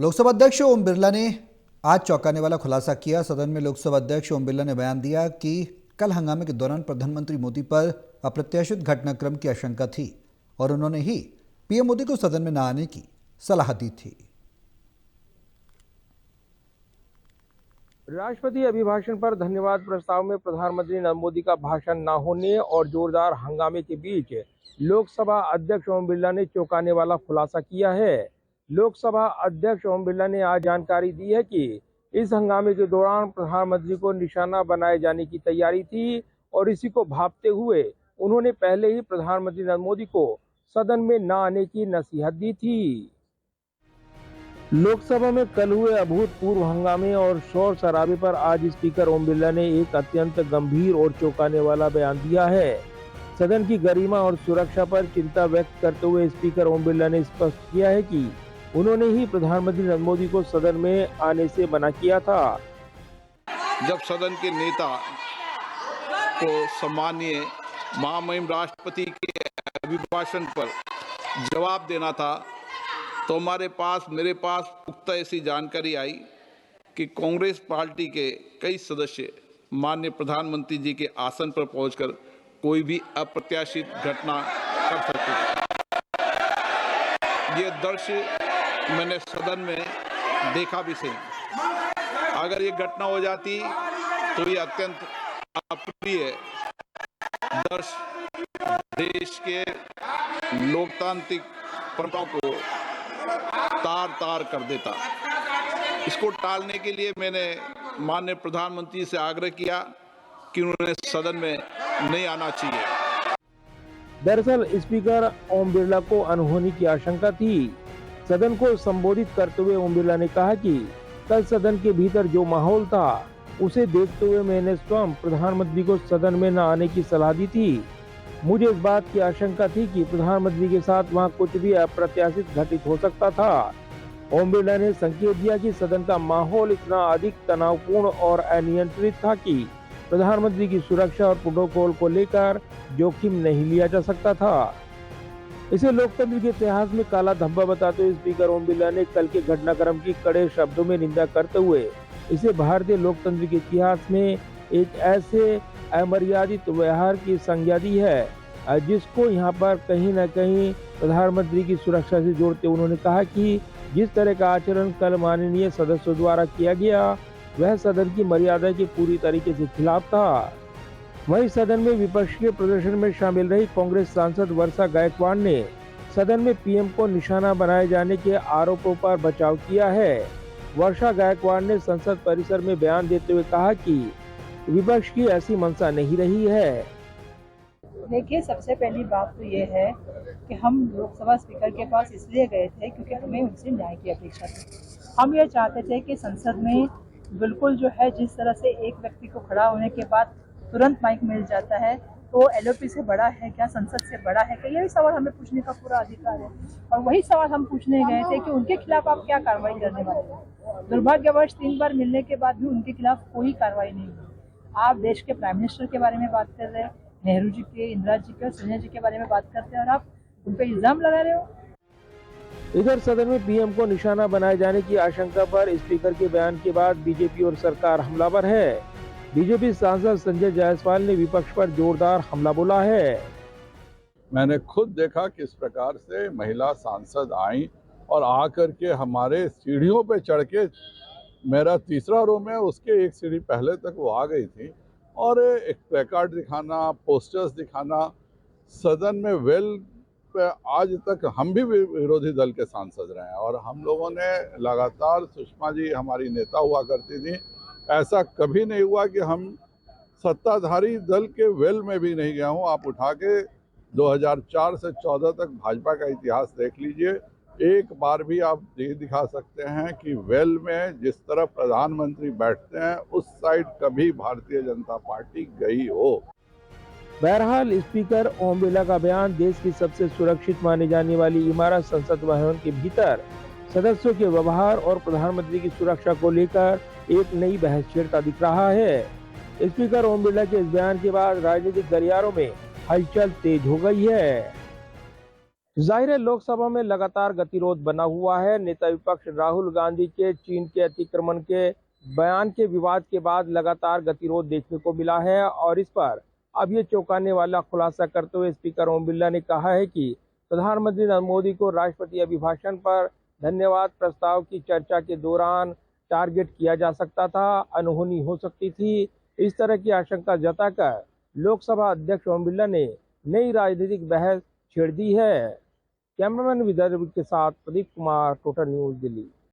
लोकसभा अध्यक्ष ओम बिरला ने आज चौंकाने वाला खुलासा किया। सदन में लोकसभा अध्यक्ष ओम बिरला ने बयान दिया कि कल हंगामे के दौरान प्रधानमंत्री मोदी पर अप्रत्याशित घटनाक्रम की आशंका थी और उन्होंने ही पीएम मोदी को सदन में न आने की सलाह दी थी। राष्ट्रपति अभिभाषण पर धन्यवाद प्रस्ताव में प्रधानमंत्री नरेंद्र मोदी का भाषण न होने और जोरदार हंगामे के बीच लोकसभा अध्यक्ष ओम बिरला ने चौंकाने वाला खुलासा किया है। लोकसभा अध्यक्ष ओम बिरला ने आज जानकारी दी है कि इस हंगामे के दौरान प्रधानमंत्री को निशाना बनाए जाने की तैयारी थी और इसी को भांपते हुए उन्होंने पहले ही प्रधानमंत्री नरेंद्र मोदी को सदन में न आने की नसीहत दी थी। लोकसभा में कल हुए अभूतपूर्व हंगामे और शोर शराबे पर आज स्पीकर ओम बिरला ने एक अत्यंत गंभीर और चौंकाने वाला बयान दिया है। सदन की गरिमा और सुरक्षा पर चिंता व्यक्त करते हुए स्पीकर ओम बिरला ने स्पष्ट किया है कि उन्होंने ही प्रधानमंत्री नरेंद्र मोदी को सदन में आने से मना किया था। जब सदन के नेता को सम्मानीय महामहिम राष्ट्रपति के अभिभाषण पर जवाब देना था तो मेरे पास पुख्ता ऐसी जानकारी आई कि कांग्रेस पार्टी के कई सदस्य माननीय प्रधानमंत्री जी के आसन पर पहुंचकर कोई भी अप्रत्याशित घटना कर सकते थे। ये दृश्य मैंने सदन में देखा भी सही। अगर ये घटना हो जाती तो ये अत्यंत अप्रिय दृश्य देश के लोकतांत्रिक परंपराओं को तार कर देता। इसको टालने के लिए मैंने माननीय प्रधानमंत्री से आग्रह किया कि उन्होंने सदन में नहीं आना चाहिए। दरअसल स्पीकर ओम बिरला को अनहोनी की आशंका थी। सदन को संबोधित करते हुए ओम बिरला ने कहा कि कल सदन के भीतर जो माहौल था उसे देखते हुए मैंने स्वयं प्रधानमंत्री को सदन में न आने की सलाह दी थी। मुझे इस बात की आशंका थी कि प्रधानमंत्री के साथ वहां कुछ भी अप्रत्याशित घटित हो सकता था। ओम बिरला ने संकेत दिया कि सदन का माहौल इतना अधिक तनावपूर्ण और अनियंत्रित था कि प्रधानमंत्री की सुरक्षा और प्रोटोकॉल को लेकर जोखिम नहीं लिया जा सकता था। इसे लोकतंत्र के इतिहास में काला धब्बा बताते हुए स्पीकर ओम बिरला ने कल के घटनाक्रम की कड़े शब्दों में निंदा करते हुए इसे भारतीय लोकतंत्र के इतिहास में एक ऐसे अमर्यादित व्यवहार की संज्ञा दी है जिसको यहाँ पर कहीं न कहीं प्रधानमंत्री की सुरक्षा से जोड़ते उन्होंने कहा कि जिस तरह का आचरण कल माननीय सदस्यों द्वारा किया गया वह सदन की मर्यादा के पूरी तरीके से खिलाफ था। वहीं सदन में विपक्ष के प्रदर्शन में शामिल रही कांग्रेस सांसद वर्षा गायकवाड़ ने सदन में पीएम को निशाना बनाए जाने के आरोपों पर बचाव किया है। वर्षा गायकवाड़ ने संसद परिसर में बयान देते हुए कहा कि विपक्ष की ऐसी मंशा नहीं रही है। देखिए, सबसे पहली बात तो ये है कि हम लोकसभा स्पीकर के पास इसलिए गए थे क्योंकि हमें उनसे न्याय की अपेक्षा थी। हम ये चाहते थे कि संसद में बिल्कुल जो है जिस तरह से एक व्यक्ति को खड़ा होने के बाद तुरंत माइक मिल जाता है तो एलओपी से बड़ा है क्या, संसद से बड़ा है क्या, यही सवाल हमें पूछने का पूरा अधिकार है। और वही सवाल हम पूछने गए थे कि उनके खिलाफ आप क्या कार्रवाई करने वाले हैं। दुर्भाग्यवश 3 बार मिलने के बाद भी उनके खिलाफ कोई कार्रवाई नहीं हुई। आप देश के प्राइम मिनिस्टर के बारे में बात कर रहे हैं, नेहरू जी के, इंदिरा जी के और सोनिया जी के बारे में बात करते हैं और आप उन पर इल्जाम लगा रहे हो। इधर सदन में पीएम को निशाना बनाए जाने की आशंका पर स्पीकर के बयान के बाद बीजेपी और सरकार हमलावर है। बीजेपी सांसद संजय जायसवाल ने विपक्ष पर जोरदार हमला बोला है। मैंने खुद देखा किस प्रकार से महिला सांसद आई और आकर के हमारे सीढ़ियों पे चढ़ के, मेरा तीसरा रूम है उसके एक सीढ़ी पहले तक वो आ गई थी और एक प्लेकार्ड दिखाना, पोस्टर्स दिखाना सदन में। वेल पे आज तक हम भी विरोधी दल के सांसद रहे हैं और हम लोगों ने लगातार, सुषमा जी हमारी नेता हुआ करती थी, ऐसा कभी नहीं हुआ कि हम सत्ताधारी दल के वेल में भी नहीं गया हूँ। आप उठा के 2004 से 14 तक भाजपा का इतिहास देख लीजिए, एक बार भी आप ये दिखा सकते हैं कि वेल में जिस तरह प्रधानमंत्री बैठते हैं उस साइड कभी भारतीय जनता पार्टी गई हो। बहरहाल स्पीकर ओम बिरला का बयान देश की सबसे सुरक्षित मानी जाने वाली इमारत संसद भवन के भीतर सदस्यों के व्यवहार और प्रधानमंत्री की सुरक्षा को लेकर एक नई बहस छेड़ता दिख रहा है। स्पीकर ओम बिरला के इस बयान के बाद राजनीतिक गलियारों में हलचल तेज हो गई है। जाहिर है लोकसभा में लगातार गतिरोध बना हुआ है। नेता विपक्ष राहुल गांधी के चीन के अतिक्रमण के बयान के विवाद के बाद लगातार गतिरोध देखने को मिला है और इस पर अब ये चौंकाने वाला खुलासा करते हुए स्पीकर ओम बिरला ने कहा है कि प्रधानमंत्री नरेंद्र मोदी को राष्ट्रपति अभिभाषण पर धन्यवाद प्रस्ताव की चर्चा के दौरान टारगेट किया जा सकता था, अनहोनी हो सकती थी। इस तरह की आशंका जताकर लोकसभा अध्यक्ष ओम बिरला ने नई राजनीतिक बहस छेड़ दी है। कैमरामैन विदर्भ के साथ प्रदीप कुमार, टोटल न्यूज, दिल्ली।